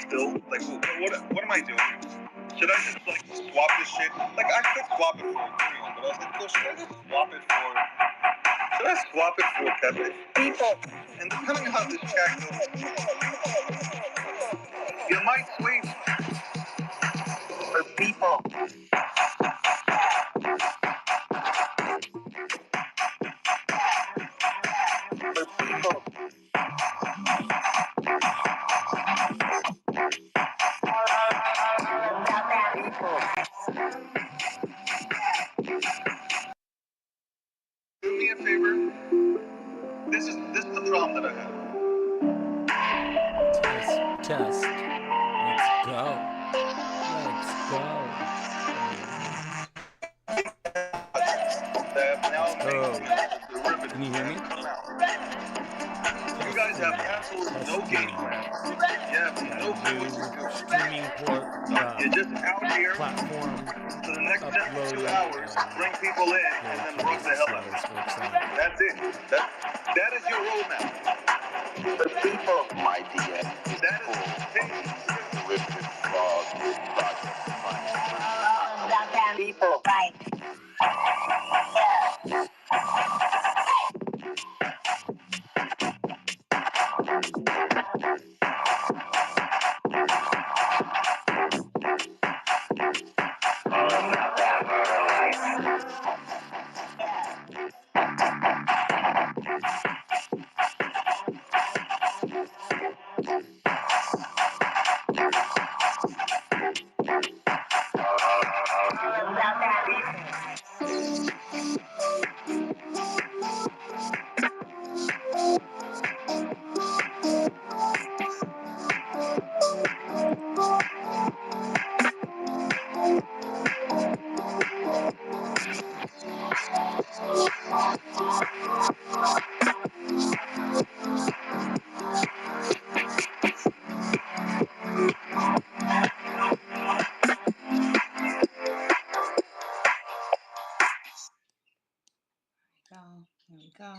Still, like, what am I doing? Should I just like swap this shit? Like, I could swap it for Ethereum, but I was like, yo, should I just swap it for? Should I swap it for Pepe? People. And depending on how this chat goes, you might swing for people. For people. Do me a favor. This is the problem that I have. Test. Let's go. Can you hear me? You guys have absolutely no game. Yeah, no streaming port. You're just out here platform. For the next 2 hours, bring people in and then run the hell out. That's it. That is your roadmap. The people, my DM. That is people. Right. There we go.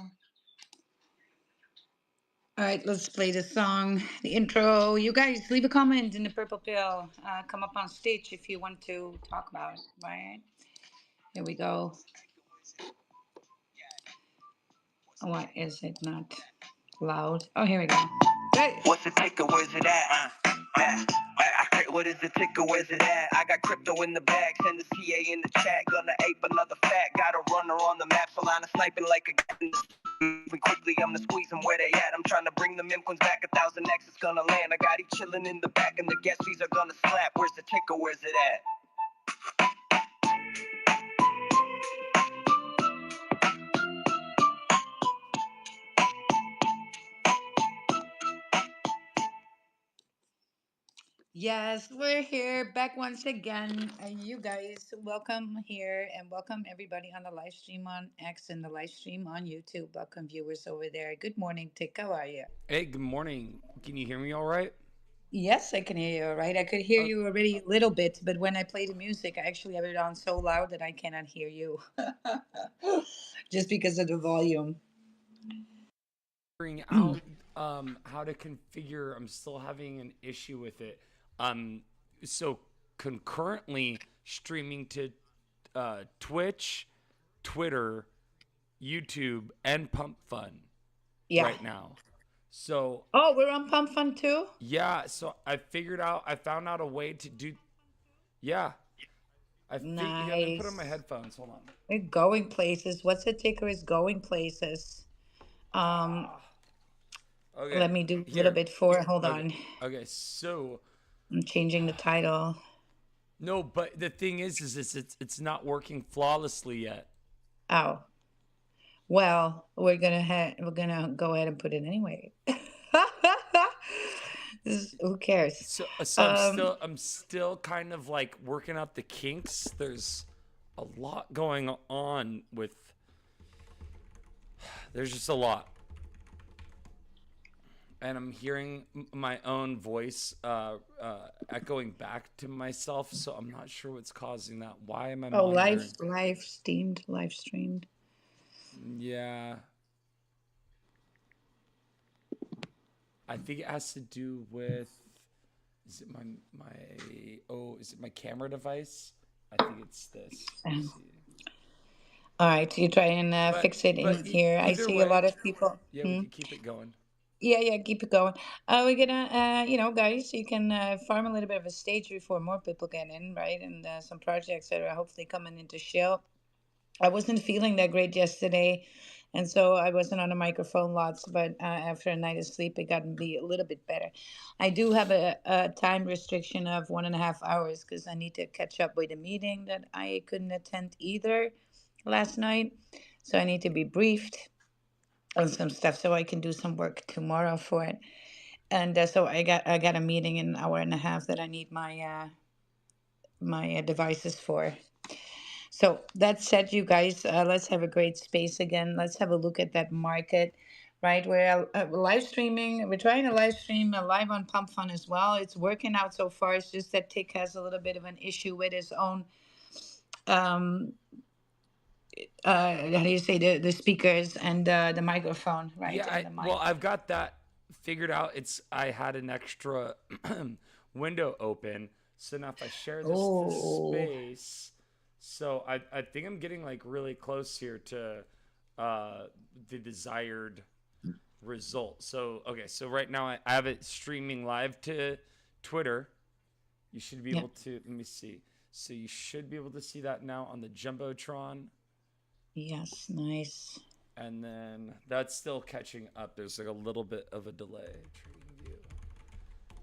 All right, let's play the song, the intro. You guys leave a comment in the purple pill. Come up on stage if you want to talk about it. All right, here we go. Why is it not loud? Oh, here we go. Hey. What's the ticker? Where's it at? What is the ticker? Where's it at? I got crypto in the bag. Send the CA in the chat. Gonna ape another fat. Got a runner on the map. Solana sniping like a moving quickly. I'm the squeeze them where they at. I'm trying to bring the meme coins back. 1,000x is gonna land. I got he chilling in the back, and the gas fees are gonna slap. Where's the ticker? Where's it at? Yes, we're here back once again. You guys, welcome here and welcome everybody on the live stream on X and the live stream on YouTube. Welcome viewers over there. Good morning, Tic. How are you? Hey, good morning. Can you hear me all right? Yes, I can hear you all right. I could hear you already a little bit, but when I play the music, I actually have it on so loud that I cannot hear you. Just because of the volume. Figuring out how to configure. I'm still having an issue with it. So concurrently streaming to Twitch, Twitter, YouTube, and Pump Fun right now. So we're on Pump Fun too? Yeah, so I found out a way to do. Yeah. Nice. Let me put on my headphones. Hold on. We're going places. What's the ticker is going places. Okay. Let me do a little bit for. Hold on. Okay, so I'm changing the title. No, but the thing is it's not working flawlessly yet. Oh, well, we're gonna go ahead and put it anyway. Who cares? So I'm still kind of like working out the kinks. There's a lot going on with. There's just a lot. And I'm hearing my own voice echoing back to myself, so I'm not sure what's causing that. Why am I? Oh, live streamed. Yeah. I think it has to do with Is it is it my camera device? I think it's this. Let's see. All right, you try and fix it in But here. I either see a lot way, of people. yeah, we could keep it going. Yeah, yeah, keep it going. We're gonna, guys, you can farm a little bit of a stage before more people get in, right? And some projects that are hopefully coming into show. I wasn't feeling that great yesterday, and so I wasn't on a microphone lots. But after a night of sleep, it got to be a little bit better. I do have a time restriction of 1.5 hours because I need to catch up with a meeting that I couldn't attend either last night. So I need to be briefed on some stuff so I can do some work tomorrow for it. And so I got a meeting in an hour and a half that I need my devices for. So that said, you guys, let's have a great space again. Let's have a look at that market, right? We're live streaming. We're trying to live stream live on Pump Fun as well. It's working out so far. It's just that Tick has a little bit of an issue with his own, um, how do you say, the speakers and the microphone, right? Yeah, And the mic. I've got that figured out. I had an extra window open, so now if I share this Oh, space, so I think I'm getting like really close here to the desired result. So okay, so right now I have it streaming live to Twitter. You should be yeah. able to, let me see. So you should be able to see that now on the Jumbotron. Yes, nice. And then that's still catching up. There's like a little bit of a delay.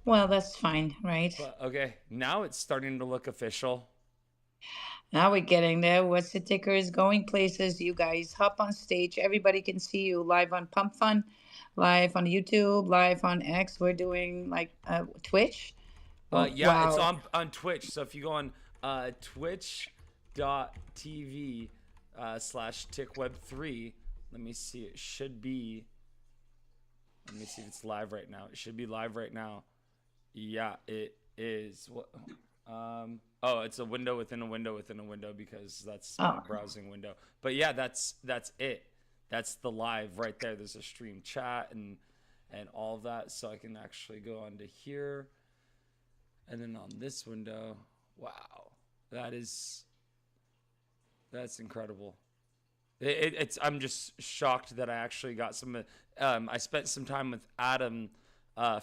Well, that's fine, right? But okay, now it's starting to look official. Now we're getting there. What's the ticker is going places. You guys hop on stage. Everybody can see you live on Pump Fun, live on YouTube, live on X. We're doing like Twitch. Oh, Yeah, it's wow. on Twitch. So if you go on twitch.tv /tickweb3, let me see. It should be. Let me see if it's live right now. It should be live right now. Yeah, it is. What? Oh, it's a window within a window within a window because that's my browsing window. But yeah, that's it. That's the live right there. There's a stream chat and all of that. So I can actually go onto here. And then on this window, wow, that's incredible. It's I'm just shocked that I actually got some. I spent some time with Adam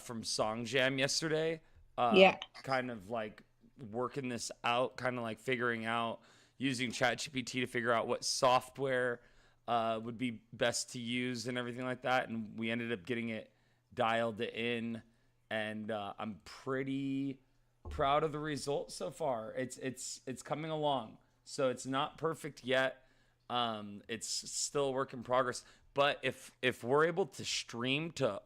from Song Jam yesterday. Yeah. Kind of like working this out, kind of like figuring out using ChatGPT to figure out what software would be best to use and everything like that. And we ended up getting it dialed in, and I'm pretty proud of the results so far. It's coming along. So it's not perfect yet. It's still a work in progress. But if we're able to stream to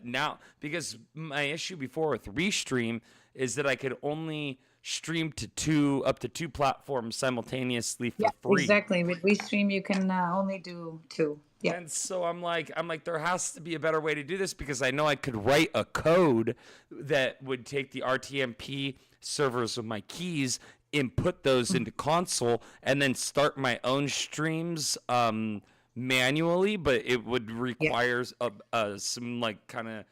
now, because my issue before with Restream is that I could only stream to up to two platforms simultaneously for free. Exactly. With Restream, you can only do 2. Yeah. And so I'm like, there has to be a better way to do this because I know I could write a code that would take the RTMP servers with my keys, input those into console, and then start my own streams manually. But it would require some like kind of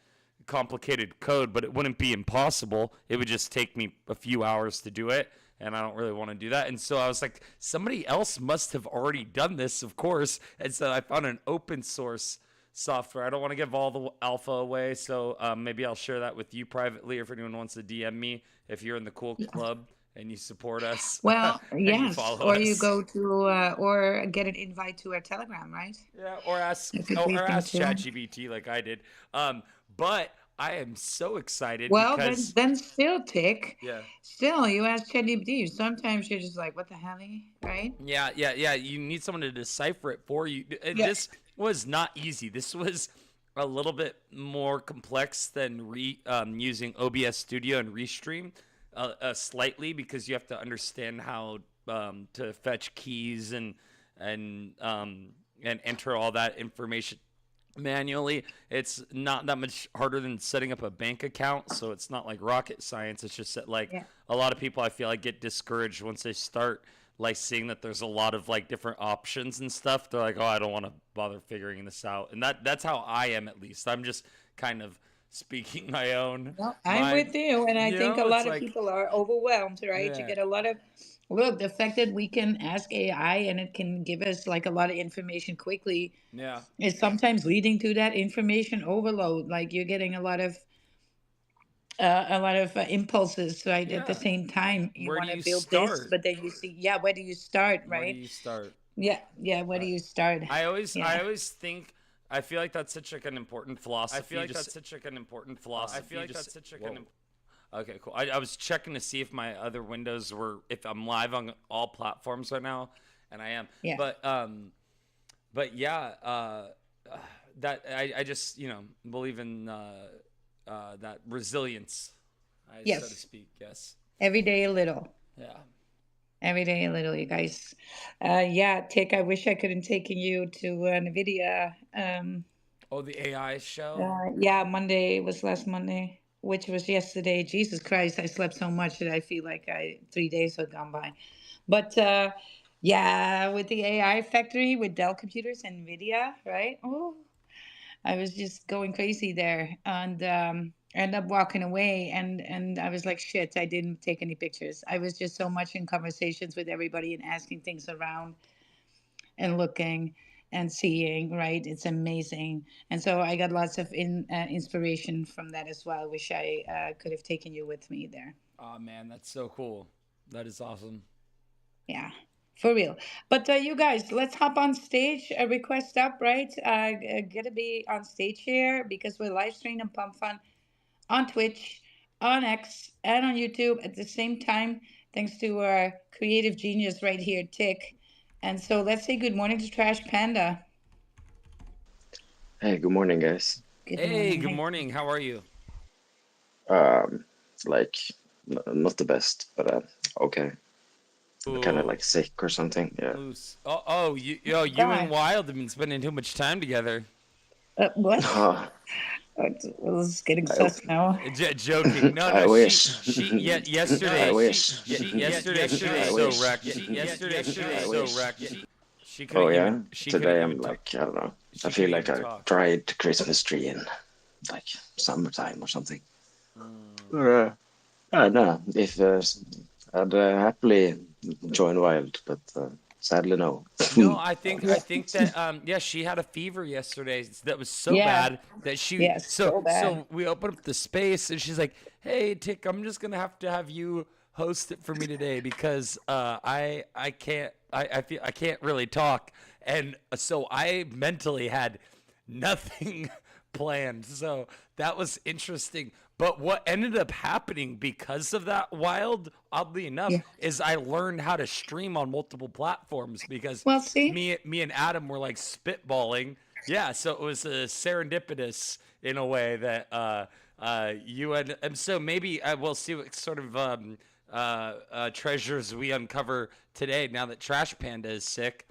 complicated code, but it wouldn't be impossible. It would just take me a few hours to do it. And I don't really want to do that. And so I was like, somebody else must have already done this, of course. And so I found an open source software. I don't want to give all the alpha away. So maybe I'll share that with you privately, or if anyone wants to DM me, if you're in the cool club and you support us. Well, yes. You or you go to, or get an invite to our Telegram, right? Yeah, or ask ChatGPT like I did. But I am so excited. Well, because then still, Tick. Yeah. Still, you ask ChatGPT. Sometimes you're just like, what the hell, right? Yeah. You need someone to decipher it for you. And this was not easy. This was a little bit more complex than using OBS Studio and Restream slightly, because you have to understand how to fetch keys and enter all that information manually. It's not that much harder than setting up a bank account, so it's not like rocket science. It's just that a lot of people, I feel like, get discouraged once they start like seeing that there's a lot of like different options and stuff. They're like, oh, I don't want to bother figuring this out. And that's how I am, at least. I'm just kind of speaking my own No, I'm mind. with you, and I You think a know, it's lot of like, people are overwhelmed, right? You yeah, get a lot of look, the fact that we can ask AI and it can give us like a lot of information quickly yeah, is sometimes leading to that information overload. Like you're getting a lot of impulses, right? At the yeah. same time, you Where do want to you build this, start? but then you see, yeah, where do you start, Where do right? you start? Yeah, yeah, where do Right. you start? I Yeah. always think, I feel like that's such like an important I feel philosophy. like Just that's such like an important I feel philosophy. like that's Just such like whoa. an. Okay, cool. I was checking to see if my other windows were, if I'm live on all platforms right now, and I am. Yeah. But yeah, that I just believe in that resilience, so to Yes. speak. Yes. Every day a little. Yeah. Every day a little, you guys. Yeah, Tick, I wish I could have taken you to NVIDIA. Oh, the AI show. Yeah, Monday was last Monday, which was yesterday. Jesus Christ, I slept so much that I feel like 3 days had gone by. But yeah, with the AI factory with Dell Computers and NVIDIA, right? Oh, I was just going crazy there, and ended up walking away, and I was like, shit, I didn't take any pictures. I was just so much in conversations with everybody and asking things around and looking and seeing, right? It's amazing. And so I got lots of inspiration from that as well. I wish I could have taken you with me there. Oh man, that's so cool. That is awesome. Yeah, for real. But you guys, let's hop on stage. A request up, right? Gonna be on stage here because we're live streaming and Pump Fun on Twitch, on X, and on YouTube at the same time, thanks to our creative genius right here, Tick. And so let's say good morning to Trash Panda. Hey, good morning, guys. Good Hey, morning. good Hey. morning. How are you? Um, like, not the best, but okay. Kind of Ooh, like sick or something. Yeah. loose. Oh, you and God. Wild have been spending too much time together. What? Oh, This is getting I, sus now. Joking. No, I no. wish. Yesterday, I wish. yesterday I was so wish. wrecked. Yesterday she was I so wish. wrecked. Oh yeah. She couldn't Today even I'm talk. like, I don't know. I She feel couldn't like even I talk. tried Christmas tree in like summertime or something. Mm. Or, I don't know if I'd happily join Wild, but sadly no. No, I Yeah. think that yeah, she had a fever yesterday that was so Yeah. bad that she Yes. So bad. so we opened up the space and she's like, "Hey, Tick, I'm just gonna have you host it for me today because I can't I feel I can't really talk." And so I mentally had nothing planned. So that was interesting. But what ended up happening because of that, Wild, oddly enough, Yeah. is I learned how to stream on multiple platforms because Well, see. me and Adam were like spitballing. Yeah, so it was serendipitous in a way that you and so maybe I will see what sort of treasures we uncover today now that Trash Panda is sick.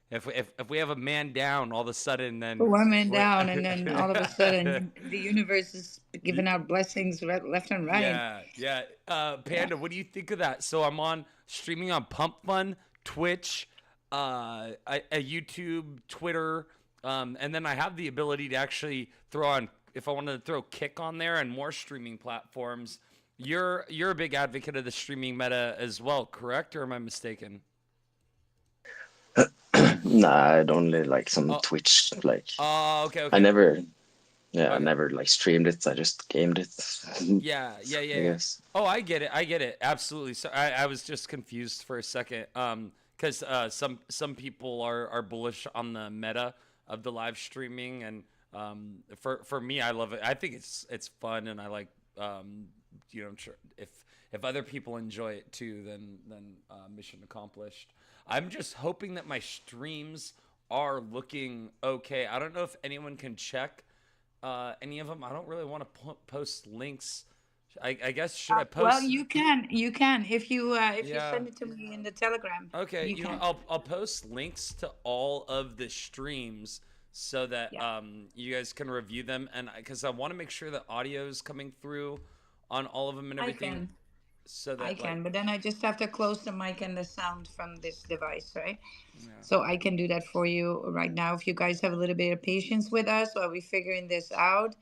If we have a man down all of a sudden, then One man we're down, and then all of a sudden, the universe is giving out blessings left and right. yeah, yeah. Yeah. Panda, what do you think of that? So I'm on streaming on Pump Fun, Twitch, a YouTube, Twitter, and then I have the ability to actually throw on if I wanted to throw Kick on there and more streaming platforms. You're a big advocate of the streaming meta as well, correct? Or am I mistaken? Nah, I'd only like some Oh, Twitch. Like, okay, I okay, never, yeah, I okay. never like streamed it. I just gamed it. Yeah, yeah, yeah, I yeah. guess. Oh, I get it. I get it. Absolutely. So I was just confused for a second. Because some people are bullish on the meta of the live streaming, and for me, I love it. I think it's fun, and I like if other people enjoy it too, then mission accomplished. I'm just hoping that my streams are looking okay. I don't know if anyone can check any of them. I don't really want to post links. I guess should I Well, post? you can if you Yeah. send it to me in the Telegram, Okay. you can. I'll post links to all of the streams so that Yeah, you guys can review them and because I want to make sure that audio is coming through on all of them and I everything can. so I that like can, but then I just have to close the mic and the sound from this device, right? yeah. So I can do that for you right now. If you guys have a little bit of patience with us while we're figuring this out.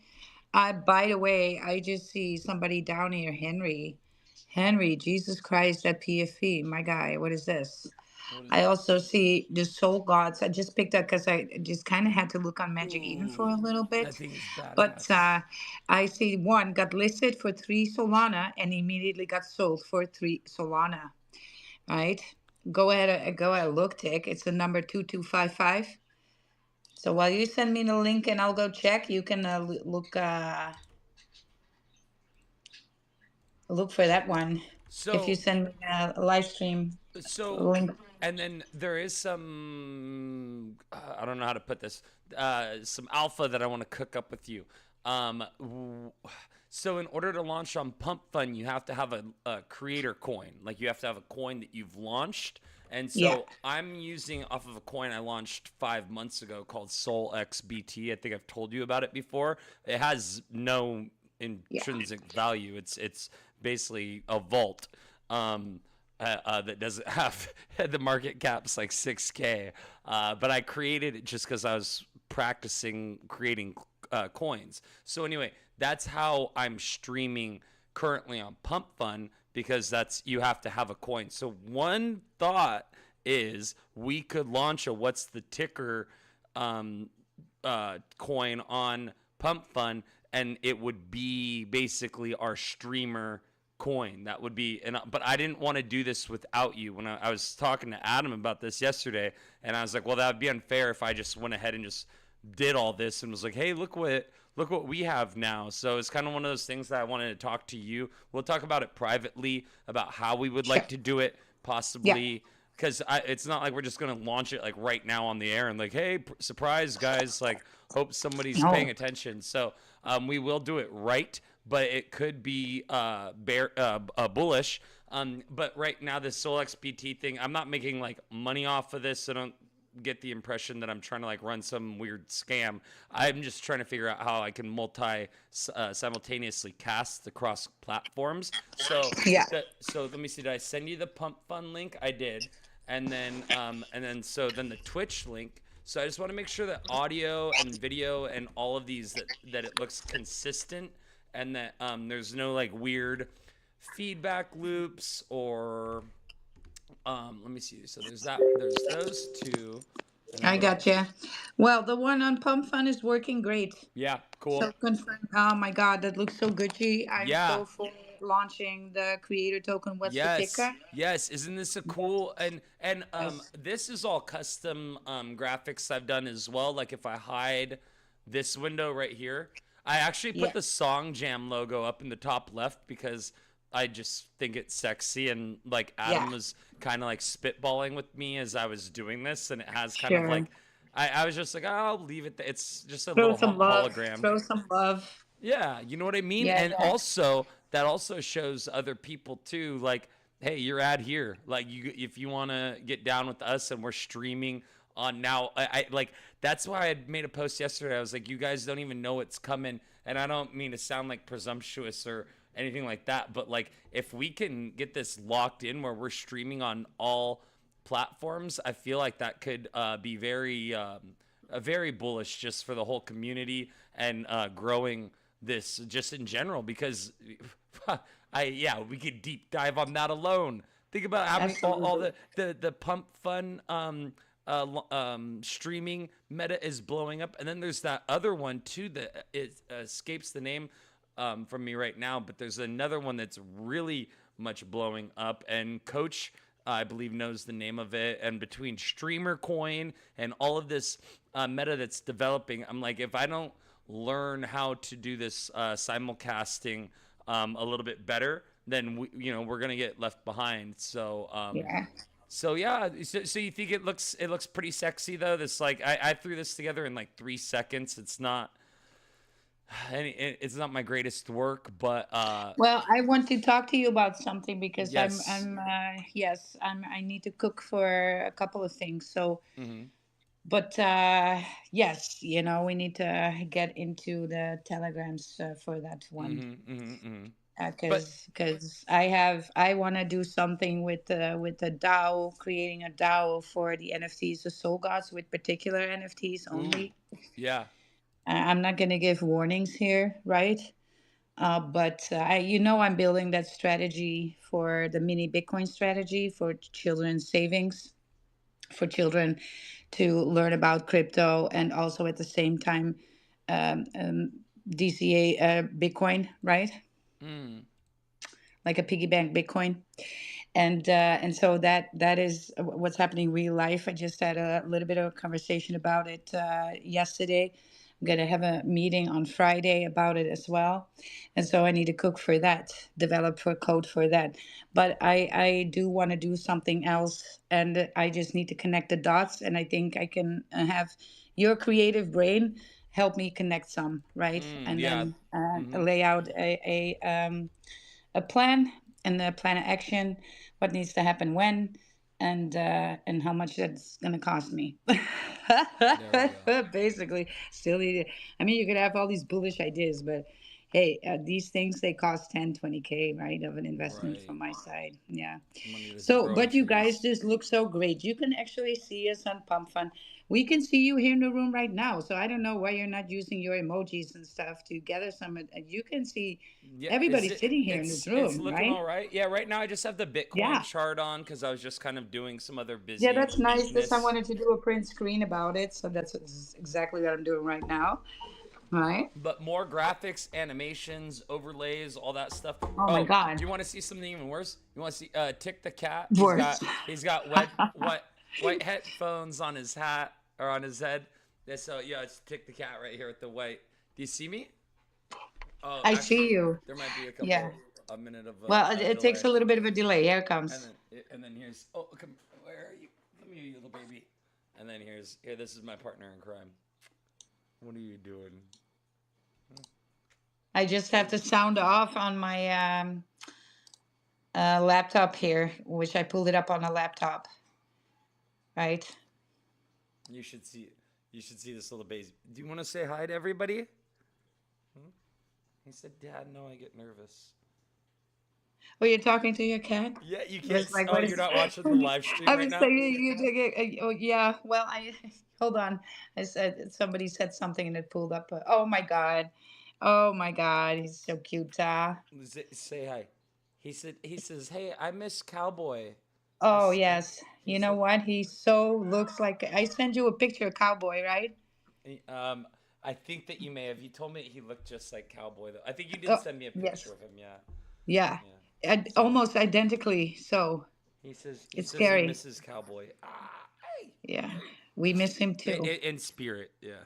By the way, I just see somebody down here, Henry. Henry, Jesus Christ, that PFP, my guy. What is this? What is I it? also see the Soul Gods. I just picked up because I just kind of had to look on Magic Eden for a Ooh, little that bit. thing is But badass. I see one got listed for 3 Solana and immediately got sold for 3 Solana. Right? Go ahead, look, Tick. It's the number 2255. So while you send me the link and I'll go check, you can look for that one. If you So send me a live stream so link. and then there is some I don't know how to put this, some alpha that I want to cook up with you. So in order to launch on Pump Fund, you have to have a creator coin. Like you have to have a coin that you've launched. And Yeah. so I'm using off of a coin I launched 5 months ago called Soul XBT. I think I've told you about it before. It has no Yeah. intrinsic value. It's basically a vault. That doesn't have the market cap's like 6K. But I created it just because I was practicing creating coins. So anyway, that's how I'm streaming currently on Pump Fund because that's you have to have a coin. So one thought is we could launch a what's the ticker um, coin on Pump Fund, and it would be basically our streamer coin. That would be, and but I didn't want to do this without you. When I was talking to Adam about this yesterday, and I was like, well, that would be unfair if I just went ahead and just did all this and was like, hey, look what we have now. So it's kind of one of those things that I wanted to talk to you. We'll talk about it privately about how we would Sure. like to do it, Yeah. possibly because it's not like we're just gonna launch it like right now on the air and like, hey, surprise, guys! Like, hope somebody's paying No. attention. So we will do it right, but it could be bullish. But right now, this Soul XPT thing, I'm not making like money off of this. So don't get the impression that I'm trying to like run some weird scam. I'm just trying to figure out how I can simultaneously cast across platforms. So Yeah. so let me see. Did I send you the Pump Fund link? I did, and then the Twitch link. So I just want to make sure that audio and video and all of these that it looks consistent and that there's no like weird feedback loops or let me see. So there's those two, and then I what got else? you. Well, the one on Pump Fun is working great. Yeah, So cool. confirm. Oh my God, that looks so Gucci. I'm Yeah, so for launching the creator token. What's the yes, ticker? yes. Isn't this a cool and Yes. this is all custom graphics I've done as well. Like if I hide this window right here, I actually put Yeah. the Song Jam logo up in the top left because I just think it's sexy and like Yeah. Adam was kind of like spitballing with me as I was doing this, and it has kind of Sure. like I was just like, oh, I'll leave it. It's just a Throw little some love. hologram. Throw some love. Yeah, you know what I mean? Yeah. And Yeah. also that also shows other people too, like, hey, you're ad here. Like you if you wanna get down with us and we're streaming on now. I like that's why I made a post yesterday. I was like, you guys don't even know it's coming. And I don't mean to sound like presumptuous or anything like that, but like if we can get this locked in where we're streaming on all platforms, I feel like that could be very bullish just for the whole community and growing this just in general because we could deep dive on that alone. Think about how many all Absolutely. the pump fun streaming meta is blowing up, and then there's that other one too that it escapes the name from me right now, but there's another one that's really much blowing up, and Coach I believe knows the name of it. And between streamer coin and all of this meta that's developing, I'm like, if I don't learn how to do this simulcasting a little bit better, then we're gonna get left behind. Yeah. So yeah, so you think it looks pretty sexy though? This like I threw this together in like 3 seconds. It's not my greatest work, but Well, I want to talk to you about something because yes. yes, I need to cook for a couple of things. So, Hmm. but yes, we need to get into the telegrams for that one. Hmm. Hmm. Hmm. But Because I want to do something with the DAO, creating a DAO for the NFTs, the Soul Gods with particular NFTs ooh, only. yeah. I'm not going to give warnings here, right? But I'm building that strategy for the mini Bitcoin strategy for children's savings, for children to learn about crypto, and also at the same time, um, um, DCA Bitcoin, right? Mm. Like a piggy bank Bitcoin. And so that is what's happening in real life. I just had a little bit of a conversation about it yesterday. I'm gonna have a meeting on Friday about it as well, and so I need to cook for that, develop for code for that. But I do want to do something else, and I just need to connect the dots. And I think I can have your creative brain help me connect some, right, Mm. and Yeah. then Mm-hmm. lay out a plan and a plan of action, what needs to happen when, and how much that's gonna cost me. There we go. Basically, still need it. I mean, you could have all these bullish ideas, but hey, these things they cost 10, 20K, right, of an investment Right. from my side. Yeah. Money doesn't So, grow on but you guys trees. just look so great. You can actually see us on Pump Fun. We can see you here in the room right now. So I don't know why you're not using your emojis and stuff to gather some. You can see Yeah, is everybody it? sitting here in this It's room, looking right? all right. Yeah, right now I just have the Bitcoin Yeah. chart on because I was just kind of doing some other Yeah, that's nice. This I busyness. wanted to do a print screen about it, so that's exactly what I'm doing right now. Right? But more graphics, animations, overlays, all that stuff. Oh my Oh, God. do you want to see something even worse? You want to see Tick the cat? Worse. He's got white headphones on his hat or on his head. Yeah, so yeah, it's Tick the cat right here with the white. Do you see me? Oh, I actually, see you. there might be Yeah. a minute of Well, a it takes delay. a little bit of a delay. Here it And comes. then here's come, where are you? Come here, you little baby. And then here. This is my partner in crime. What are you doing? I just have to sound off on my laptop here, which I pulled it up on a laptop, right? You should see. You should see this little baby. Do you want to say hi to everybody? Hmm? He said, "Dad, no, I get nervous." Oh, you're talking to your cat? Yeah, you It can't. was like, Oh, what you're is? not watching the live stream I right was now. saying oh yeah. Well, I hold on. I said somebody said something and it pulled up. Oh my god, oh my god, he's so cute. Say hi. He says, "Hey, I miss Cowboy." Oh He's, yes, he you know said, what? He so looks like. I sent you a picture of cowboy, right? he- um, I think that you may have. You told me he looked just like Cowboy, though. I think you did Oh send me a picture yes, of him. Yeah, yeah, yeah. So almost identically. So he it's says he scary. misses Cowboy. Hey, Yeah, hey. we miss him too. In spirit, yeah.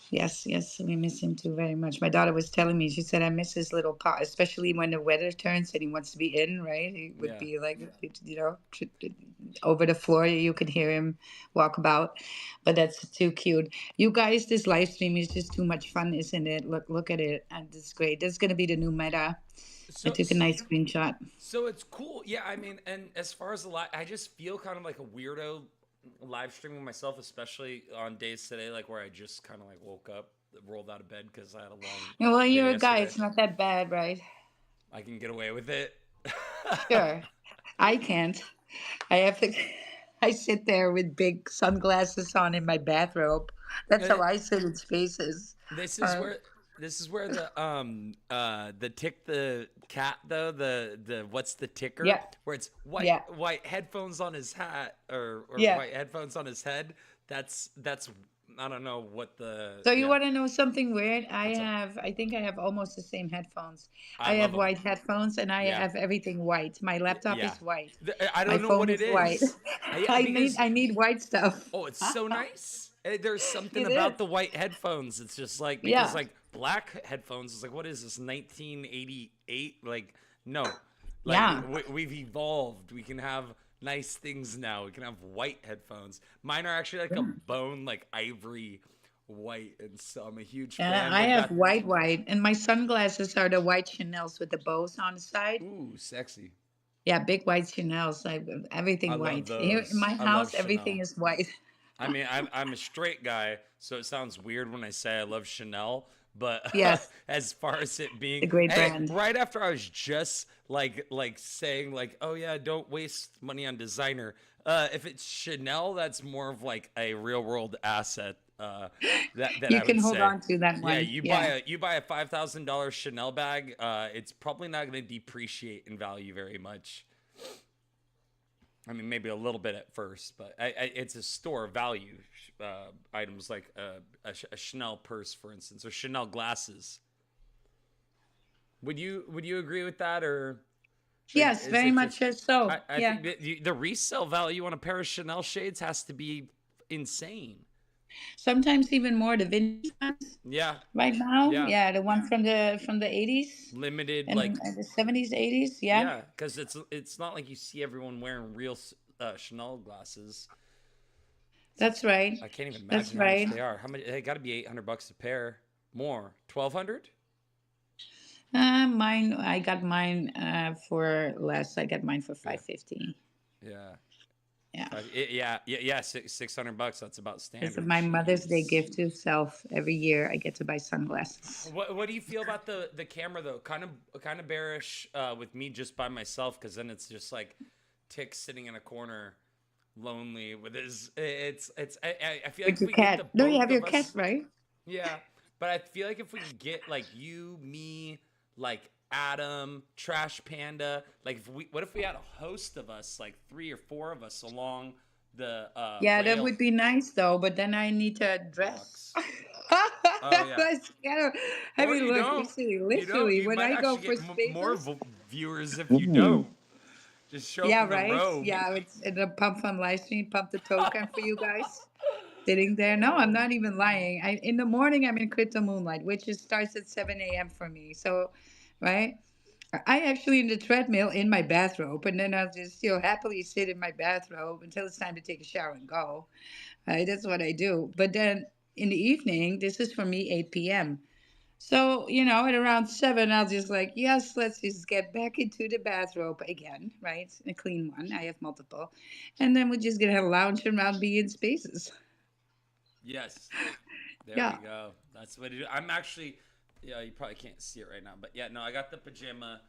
Yes, yes, we miss him too very much. My daughter was telling me, she said, I miss his little paw, especially when the weather turns and he wants to be in, right? He would Yeah. be like, over the floor. You could hear him walk about. But that's too cute. You guys, this live stream is just too much fun, isn't it? Look at it. And it's great. This is going to be the new meta. I So took a nice screenshot. so it's cool. Yeah, I mean, and as far as the live, I just feel kind of like a weirdo live streaming myself, especially on days today, like where I just kind of like woke up, rolled out of bed because I had a long Well, day you're a guy. yesterday. It's not that bad, right? I can get away with it. Sure. I can't. I have to. I sit there with big sunglasses on in my bathrobe. That's how And I sit in spaces. this is Uh, where the tick the cat though the what's the ticker yeah, where it's yeah, white headphones on his hat or yeah. white headphones on his head. That's I don't know what the So you yeah want to know something weird? what's up. I think I have almost the same headphones. I I love have them. white headphones and I Yeah. have everything white. My laptop Yeah. is white. I My don't know what phone it is white. is. Yeah, because I need white stuff. oh, it's so nice. There's something It is. about the white headphones. It's just like because Yeah. like black headphones is like what is this 1988? Like no, like Yeah. we've evolved. We can have nice things now. We can have white headphones. Mine are actually like a bone, like ivory white, and so I'm a huge fan. I They've have got white, and my sunglasses are the white Chanels with the bows on the side. ooh sexy. Yeah, big white Chanel's. I Everything love white. Here in those. my I love house, everything Chanel. is white. I mean, I'm a straight guy, so it sounds weird when I say I love Chanel. But Yes, as far as it a being, great hey, brand. right after I was just like saying like, oh yeah, don't waste money on designer. If it's Chanel, that's more of like a real world asset that You I can would hold say. on to that Yeah, one. Yeah. you buy a $5,000 Chanel bag. It's probably not going to depreciate in value very much. I mean, maybe a little bit at first, but it's a store value. Items like a Chanel purse, for instance, or Chanel glasses. Would you agree with that, or Yes, is very it much just? so. I Yeah. think that the resale value on a pair of Chanel shades has to be insane. Sometimes even more the vintage ones Yeah, right now. yeah. Yeah, the one from the 80s Limited, and like, the 70s, 80s. Yeah. yeah, because it's not like you see everyone wearing real Chanel glasses. That's right. I can't even That's imagine how much right. they are. How much? They got to be $800 a pair. More, 1,200. Mine, I got mine for less. I got mine for Yeah, 550. yeah. Yeah. Yeah. $600. That's about It's standard. my Mother's Day Jeez. gift to self. Every year I get to buy sunglasses. What do you feel about the camera though? Kind of bearish with me just by myself, because then it's just like Tick sitting in a corner, lonely with his. I feel like With if your we get the cat. No, you both have your of cat, us. right? Yeah, but I feel like if we can get like you, me, like Adam, Trash Panda, like what if we had a host of us, like 3 or 4 of us along the Yeah, that rail would be nice though, but then I need to dress. walks? Oh yeah. That's kind of, I Or mean, you look, don't. literally, You when might I go actually for get more spaces, viewers if you Mhm. don't. Just show up yeah, in the right? robe. Yeah, it's in the pump fun live stream, pump the token for you guys. Sitting there. No, I'm not even lying. I in the morning I'm in crypto moonlight, which is starts at 7 a.m. for me. So, right? I actually in the treadmill in my bathrobe, and then I'll just happily sit in my bathrobe until it's time to take a shower and go. Right? That's what I do. But then in the evening, this is for me 8 p.m. So, at around 7, I'll just like, yes, let's just get back into the bathrobe again, right? A clean one. I have multiple. And then we're just going to lounge around, be in spaces. Yes. There we Yeah. go. That's what I do. I'm actually, yeah, you probably can't see it right now, but yeah, no, I got the pajama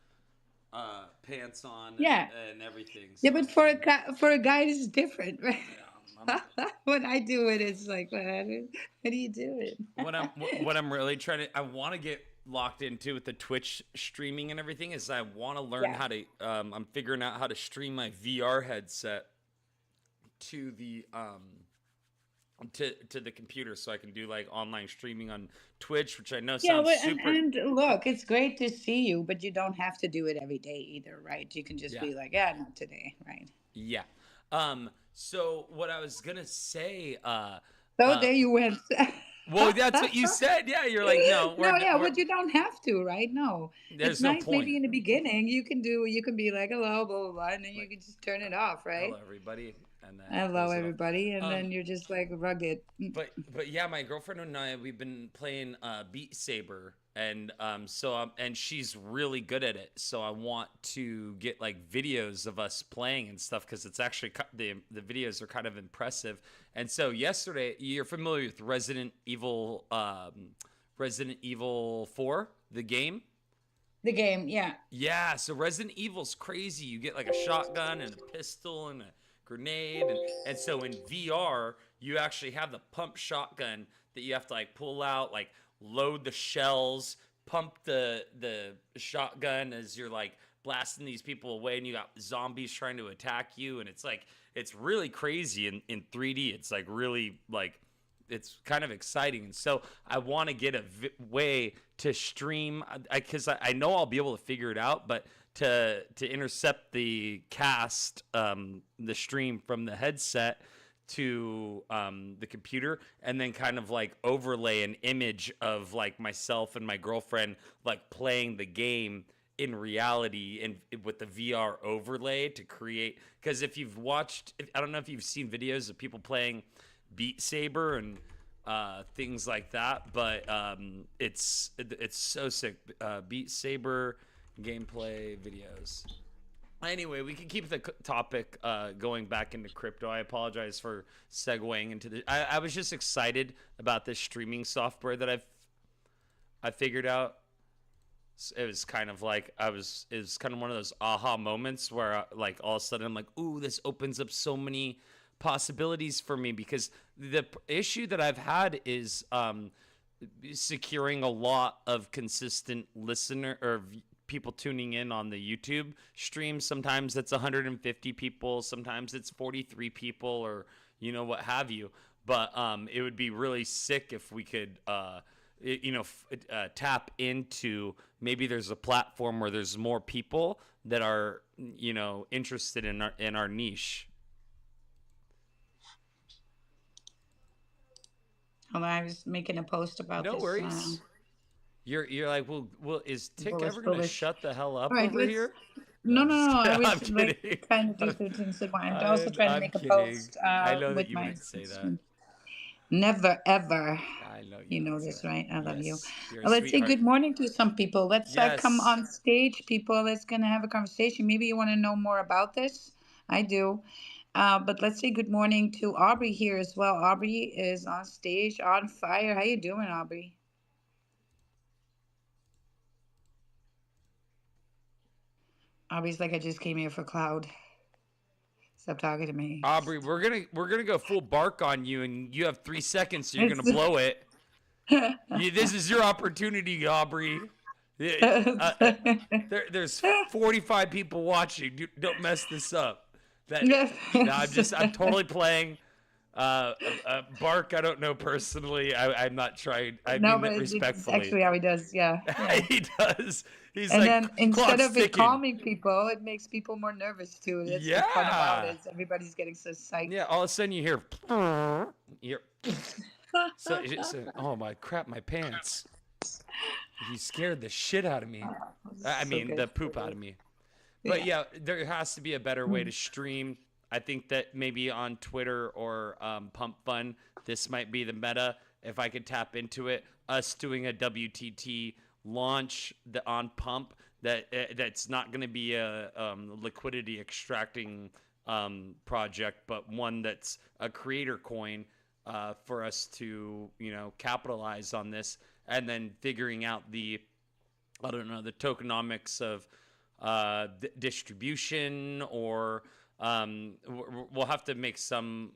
pants on Yeah. and everything. Yeah, So but for a guy, this is different, right? yeah, I'm When I do it, it's like, what are you doing? what I'm really trying to I want to get locked into with the Twitch streaming and everything is I want to learn Yeah. how to I'm figuring out how to stream my VR headset to the to the computer so I can do like online streaming on Twitch, which I know Yeah, sounds but super. and look, it's great to see you, but you don't have to do it every day either, right? You can just Yeah. be like, yeah, not today, right? Yeah. So what I was gonna say, So uh, there you went. well, that's what you said. Yeah, you're like, no, No, yeah, we're but you don't have to, right? No, it's there's no nice. point. Maybe in the beginning, you can be like, hello, blah blah blah, and then you Like, can just turn it off, hello right? everybody, and then Hello, close it off. everybody, and Um, then you're just like rugged. but yeah, my girlfriend and I we've been playing Beat Saber, and and she's really good at it. So I want to get like videos of us playing and stuff because it's actually the videos are kind of impressive. And so yesterday, you're familiar with Resident Evil 4, the game. The game, yeah. Yeah, so Resident Evil's crazy. You get like a shotgun and a pistol and a grenade, and so in VR you actually have the pump shotgun that you have to like pull out, like load the shells, pump the shotgun as you're like blasting these people away, and you got zombies trying to attack you, and it's really crazy in 3D. It's like really like it's kind of exciting, and so I want to get a way to stream because I know I'll be able to figure it out, but to intercept the cast, the stream from the headset to the computer, and then kind of like overlay an image of like myself and my girlfriend like playing the game in reality and with the VR overlay to create. Because if you've watched, I don't know if you've seen videos of people playing Beat Saber and things like that, but it's so sick. Beat Saber gameplay videos. Anyway, we can keep the topic going back into crypto. I apologize for segueing into the. I was just excited about this streaming software that I figured out. It was kind of like it was kind of one of those aha moments where like all of a sudden I'm like, ooh, this opens up so many possibilities for me, because the issue that I've had is securing a lot of consistent listener or people tuning in on the YouTube stream. Sometimes it's 150 people, sometimes it's 43 people, or what have you. But it would be really sick if we could tap into, maybe there's a platform where there's more people that are interested in our niche. Well, I was making a post about No this. worries. You're like, well, is Tic Bullish, ever gonna bullish. shut the hell up All right, over let's. here? No, No, I'm no, just no. I kidding. I'm was like kidding. trying to do two things at once. I'm also trying to I'm make a kidding. post I know that with you my. wouldn't say that. Never ever. I know You you know wouldn't say this, that. right? I love you. Yes, you're a Let's say sweetheart. good morning to some people. Let's come Yes. on stage, people. Let's gonna have a conversation. Maybe you want to know more about this. I do. But let's say good morning to Aubrey here as well. Aubrey is on stage, on fire. How you doing, Aubrey? Aubrey's like, I just came here for cloud. Stop talking to me. Aubrey, we're gonna go full bark on you, and you have 3 seconds, so you're gonna It's- blow it. This is your opportunity, Aubrey. There's 45 people watching. Don't mess this up. No, I'm totally playing. Bark, I don't know personally. I'm not trying. I No, mean but that it's respectfully. actually how he does. Yeah. He does. He's And like, then instead clock's of it ticking. calming people, it makes people more nervous too. That's the fun about it. Everybody's getting so psyched. Yeah, all of a sudden you hear, so oh my crap, my pants. He scared the shit out of me. I mean, good. the poop out of me. But yeah, there has to be a better way to stream. I think that maybe on Twitter or Pump Fun, this might be the meta. If I could tap into it, us doing a WTT launch on Pump, that's not going to be a liquidity extracting project, but one that's a creator coin for us to capitalize on this, and then figuring out the tokenomics of distribution, or we'll have to make some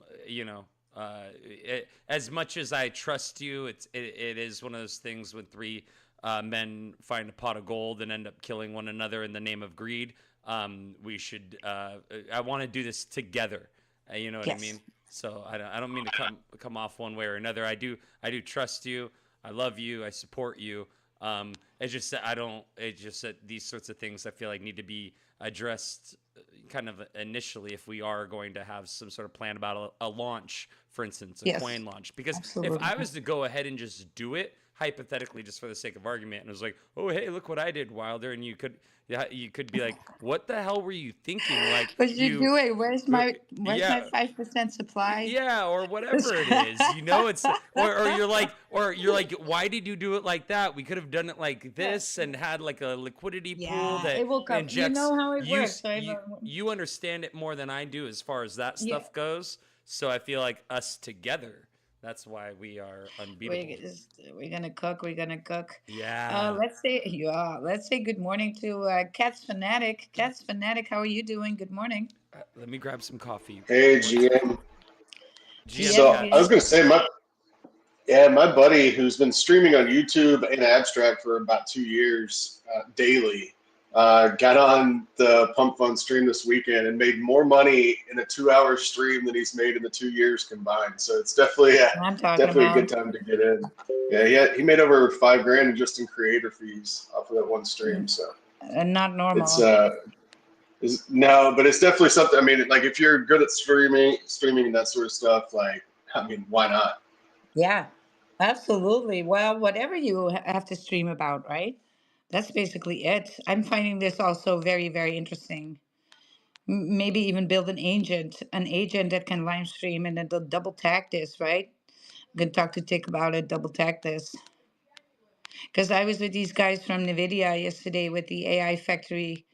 as much as I trust you, it is one of those things when three men find a pot of gold and end up killing one another in the name of greed. We should I want to do this together, you know what I mean? So I don't mean to come off one way or another. I do trust you, I love you, I support you. It's just that these sorts of things I feel like need to be addressed kind of initially if we are going to have some sort of plan about a launch, for instance, a coin launch. Because if I was to go ahead and just do it, hypothetically, just for the sake of argument, and it was like, oh, hey, look what I did, Wilder, and you could be like, what the hell were you thinking? Like, but you do it. Where's my 5% supply? Yeah, or whatever it is. It's or you're like, why did you do it like that? We could have done it like this and had like a liquidity pool that it will come. injects. You know how it works. You understand it more than I do as far as that stuff goes. So I feel like us together. That's why we are unbeatable. We're gonna cook. Yeah. Let's say good morning to Cats Fanatic. Cats Fanatic, how are you doing? Good morning. Let me grab some coffee. Hey, GM. So I was gonna say my buddy who's been streaming on YouTube and Abstract for about 2 years daily got on the Pump Fun stream this weekend and made more money in a 2-hour stream than he's made in the 2 years combined. So it's definitely a good time to get in. Yeah, he made over $5,000 just in creator fees off of that one stream. So not normal. No, but it's definitely something. I mean, like if you're good at streaming and that sort of stuff, like why not? Yeah, absolutely. Well, whatever you have to stream about, right? That's basically it. I'm finding this also very, very interesting. Maybe even build an agent that can live stream and then they'll double tag this, right? I'm gonna talk to Tic about it. Double tag this because I was with these guys from NVIDIA yesterday with the AI factory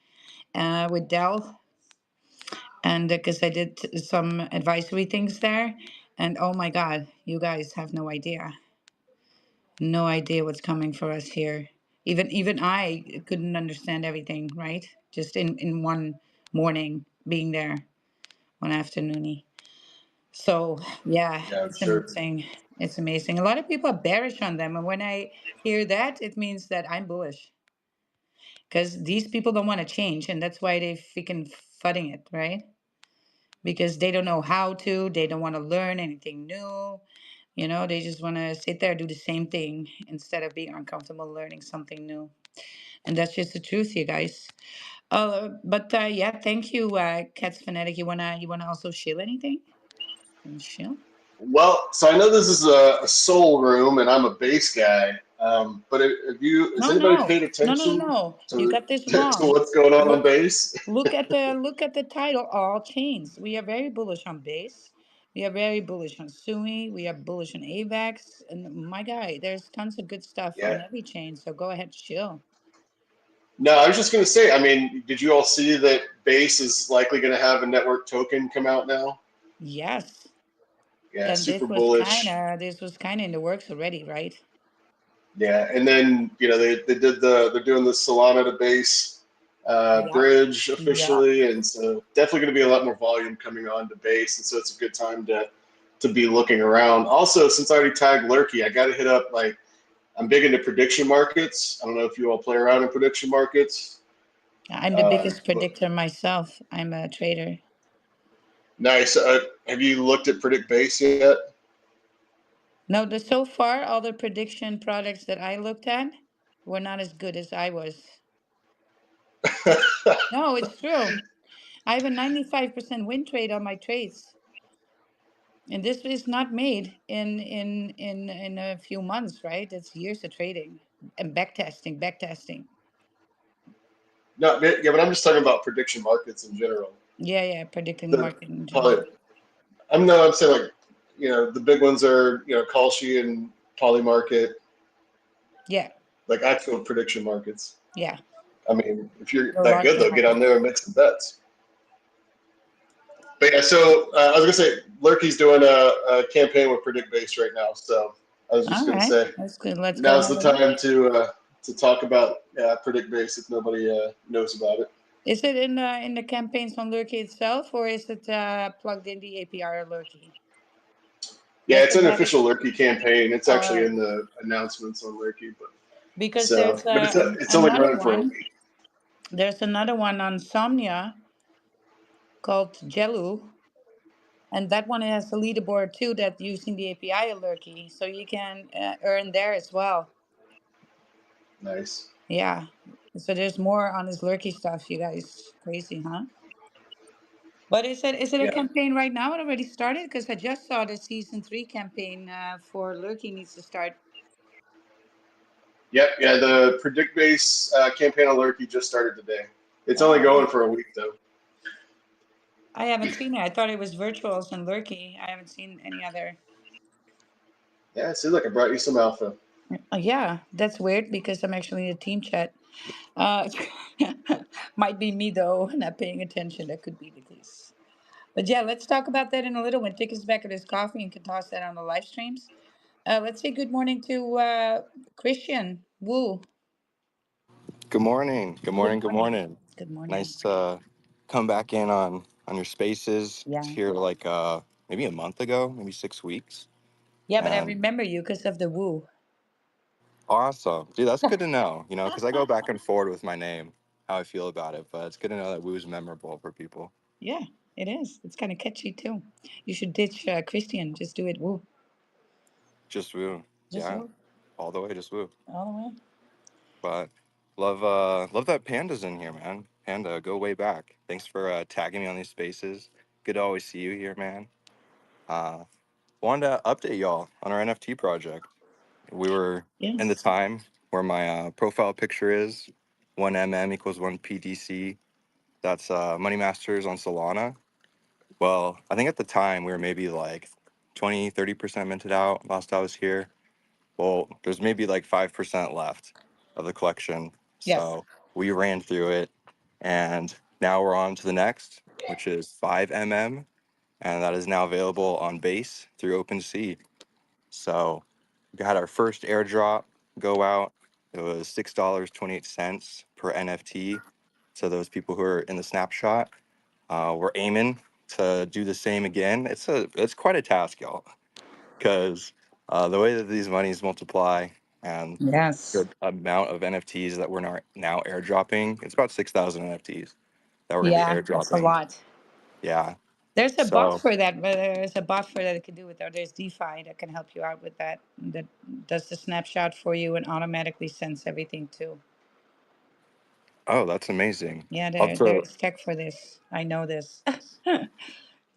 with Dell, and because I did some advisory things there, and oh my God, you guys have no idea what's coming for us here. Even I couldn't understand everything, right? Just in one morning being there, one afternoony. So yeah, Yeah, I'm it's sure. amazing. It's amazing. A lot of people are bearish on them, and when I hear that, it means that I'm bullish because these people don't want to change, and that's why they freaking fudding it, right? Because they don't know how to, they don't want to learn anything new. They just want to sit there do the same thing instead of being uncomfortable learning something new. And that's just the truth, you guys. But yeah, thank you, Cats Fanatic. You wanna also shill anything? Shill? Well, so I know this is a soul room, and I'm a bass guy. But has No, anybody no, paid no, no, attention no. You to got this to wrong. what's going on Look, bass? look at the title. All chains. We are very bullish on base. We are very bullish on Sui. We are bullish on AVAX. And my guy, there's tons of good stuff Yeah. on every chain. So go ahead, chill. No, I was just going to say. I mean, did you all see that Base is likely going to have a network token come out now? Yes. Yeah, And super bullish. this was kinda in the works already, right? Yeah, and then they're doing the Solana to Base Yeah. bridge Yeah. officially, and so definitely going to be a lot more volume coming on to Base, and so it's a good time to be looking around. Also, since I already tagged Lurky, I got to hit up I'm big into prediction markets. I don't know if you all play around in prediction markets. I'm the biggest But predictor myself. I'm a trader. nice. Have you looked at Predict Base yet? No, so far all the prediction products that I looked at were not as good as I was. No, it's true. I have a 95% win trade on my trades. And this is not made in a few months, right? It's years of trading and backtesting. No, yeah, but I'm just talking about prediction markets in general. Yeah, predicting the The market in general. poly, I'm saying the big ones are Kalshi and Polymarket, Yeah, like actual prediction markets. yeah. I mean, if you're The that good, larger though, get on there markets. and make some bets. But yeah, so I was gonna say Lurky's doing a campaign with Predict Base right now. So I was just All gonna right, say that's good. Let's go now's have the a look. time to talk about Predict Base if nobody knows about it. Is it in the campaigns on Lurky itself, or is it plugged in the APR Lurky? Yeah, Does it's it an have it? official Lurky campaign. It's All actually right, in the announcements on Lurky, because there's but it's only another running for a one. week. There's another one on Somnia called Jellu, and that one has a leaderboard too that using the API Lurky, so you can earn there as well. Nice. Yeah. So there's more on this Lurky stuff, you guys. Crazy, huh? But is it a Yeah. campaign right now? It already started because I just saw the season 3 campaign for Lurky needs to start. Yep. Yeah. The Predict Base campaign on Lurky just started today. It's only Oh, going for a week though. I haven't seen it. I thought it was virtuals and Lurky. I haven't seen any other. Yeah. See, look, I brought you some alpha. Yeah, that's weird because I'm actually in a team chat. Uh, might be me though, not paying attention. That could be the case. But yeah, let's talk about that in a little when Tick is back at his coffee and can toss that on the live streams. Let's say good morning to Christian Woo. Good morning. Good Good morning. Good morning. morning. Good morning. Nice to come back in on your spaces. It's Yeah. here like maybe a month ago, maybe 6 weeks. Yeah, but I And remember you because of the Woo. awesome. Dude, that's good to know, because I go back and forward with my name, how I feel about it. But it's good to know that Woo's memorable for people. Yeah, it is. It's kind of catchy too. You should ditch Christian. Just do it Woo. Just Woo. Just Yeah. Woo All the way, just Woo. all the way. But love that Panda's in here, man. Panda, go way back. Thanks for tagging me on these spaces. Good to always see you here, man. Uh Wanted to update y'all on our NFT project. We were in the Yes. time where my profile picture is 1 equals 1 PDC. That's Money Masters on Solana. Well, I think at the time we were maybe like 20, 30% minted out last I was here. Well, there's maybe like 5% left of the collection. Yes. So we ran through it and now we're on to the next, which is 5 and that is now available on Base through OpenSea. So we had our first airdrop go out. It was $6.28 per NFT. So those people who are in the snapshot, we're aiming to do the same again, it's quite a task, y'all. Because the way that these monies multiply and Yes. the amount of NFTs that we're now airdropping, it's about 6,000 NFTs that we're going to be Yeah, that's a airdropping. lot. Yeah. There's a bot So, for that. But there's a bot for that it can do with that. There's DeFi that can help you out with that. That does the snapshot for you and automatically sends everything too. oh, that's amazing. Yeah, there Also, is tech for this. I know this.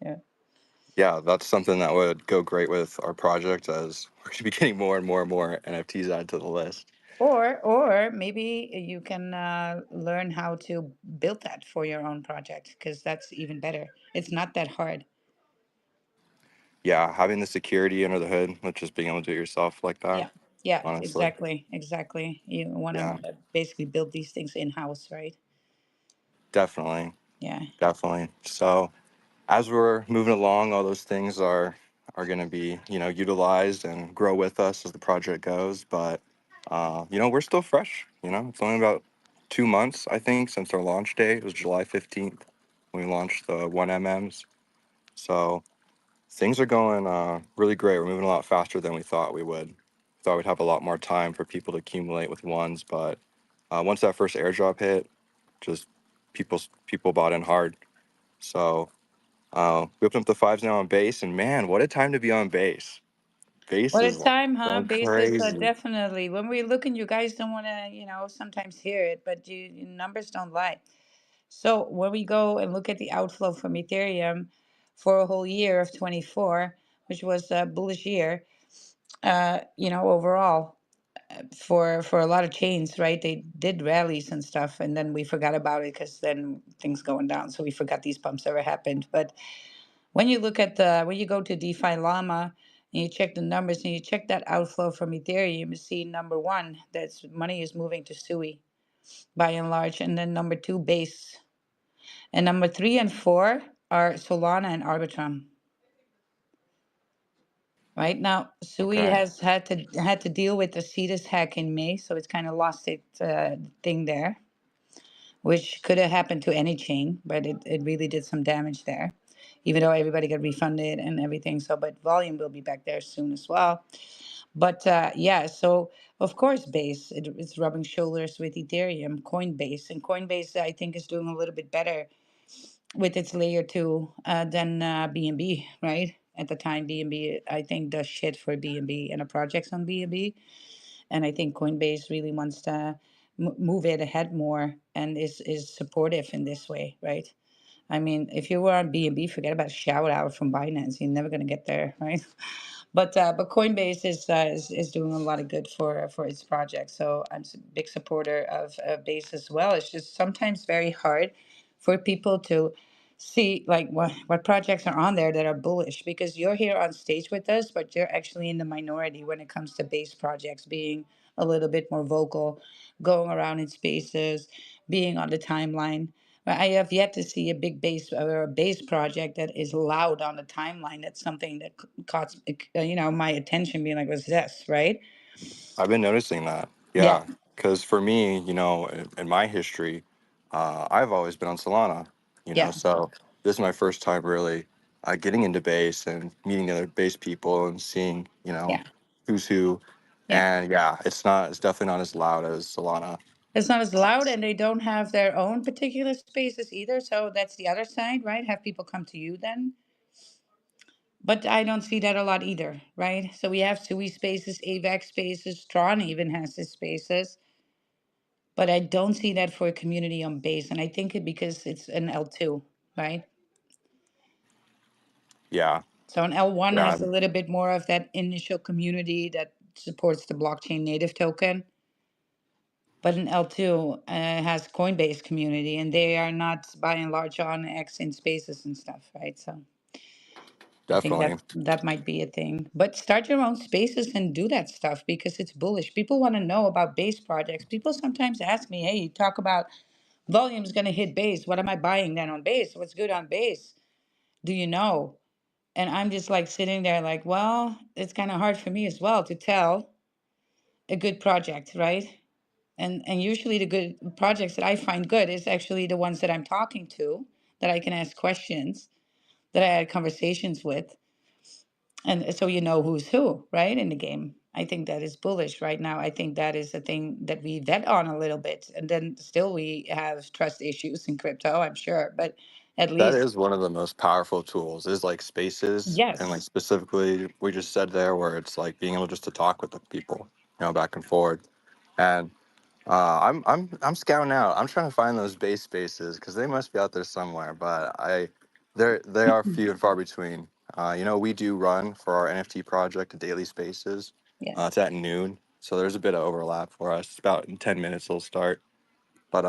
Yeah. yeah, that's something that would go great with our project as we're going to be getting more and more and more NFTs added to the list. Or maybe you can learn how to build that for your own project because that's even better. It's not that hard. Yeah, having the security under the hood, with just being able to do it yourself like that, Yeah. Yeah, honestly. exactly. Exactly. You want Yeah, to basically build these things in-house, right? definitely. Yeah. Definitely. So as we're moving along, all those things are going to be, utilized and grow with us as the project goes. But we're still fresh. It's only about 2 months, I think, since our launch day. It was July 15th when we launched the 1MMs. So things are going really great. We're moving a lot faster than we thought we would. Thought we'd have a lot more time for people to accumulate with ones, but once that first airdrop hit, just people bought in hard. So we opened up the fives now on base, and man, what a time to be on base. Base What a is like time, huh? going Basis, crazy. definitely. When we're looking, you guys don't want to, sometimes hear it, but your numbers don't lie. So when we go and look at the outflow from Ethereum for a whole year of 24, which was a bullish year, overall for a lot of chains, right? They did rallies and stuff, and then we forgot about it because then things going down. So we forgot these pumps ever happened. But when you look at when you go to DeFi Llama and you check the numbers and you check that outflow from Ethereum, you see number one, that's money is moving to Sui by and large, and then number two, Base, and number three and four are Solana and Arbitrum. Right now, Sui Okay. has had to deal with the Cetus hack in May, so it's kind of lost its thing there, which could have happened to any chain, but it really did some damage there, even though everybody got refunded and everything. So, but volume will be back there soon as well. But yeah, so of course, Base it's rubbing shoulders with Ethereum, Coinbase, and Coinbase I think is doing a little bit better with its layer two than BNB, right? At the time, BNB I think does shit for BNB and the projects on BNB, and I think Coinbase really wants to move it ahead more and is supportive in this way, right? I mean, if you were on BNB, forget about a shout out from Binance. You're never gonna get there, right? But Coinbase is doing a lot of good for its project. So I'm a big supporter of Base as well. It's just sometimes very hard for people to see like what projects are on there that are bullish because you're here on stage with us, but you're actually in the minority when it comes to Base projects being a little bit more vocal, going around in spaces, being on the timeline. But I have yet to see a big base or a base project that is loud on the timeline. That's something that caught my attention, being like, "What's this?" Right? I've been noticing that. Yeah, Yeah. Because for me, in my history, I've always been on Solana, yeah, so this is my first time really getting into base and meeting the other base people and seeing, yeah, who's who. yeah. And yeah, it's definitely not as loud as Solana. It's not as loud, and they don't have their own particular spaces either. So that's the other side, right? Have people come to you then. But I don't see that a lot either, right? So we have SUI spaces, AVAX spaces, Tron even has his spaces. But I don't see that for a community on base. And I think it because it's an L2, right? Yeah. So an L1 Yeah. has a little bit more of that initial community that supports the blockchain native token. But an L2 has Coinbase community, and they are not by and large on X in spaces and stuff, right? So I think Definitely. that might be a thing. But start your own spaces and do that stuff because it's bullish. People want to know about base projects. People sometimes ask me, "Hey, you talk about volume's going to hit base. What am I buying then on base? What's good on base? Do you know?" And I'm just like sitting there like, well, it's kind of hard for me as well to tell a good project, right? And usually the good projects that I find good is actually the ones that I'm talking to, that I can ask questions. that I had conversations with, and so you know who's who, right, in the game. I think that is bullish right now. I think that is a thing that we vet on a little bit, and then still we have trust issues in crypto, I'm sure, but at That least is one of the most powerful tools is like spaces and like yes, specifically we just said there where it's like being able just to talk with the people, back and forward. And I'm scouting out. I'm trying to find those base spaces because they must be out there somewhere. But they are few and far between. We do run for our NFT project daily spaces. yes. It's at noon, so there's a bit of overlap for us. About in 10 minutes it'll start. But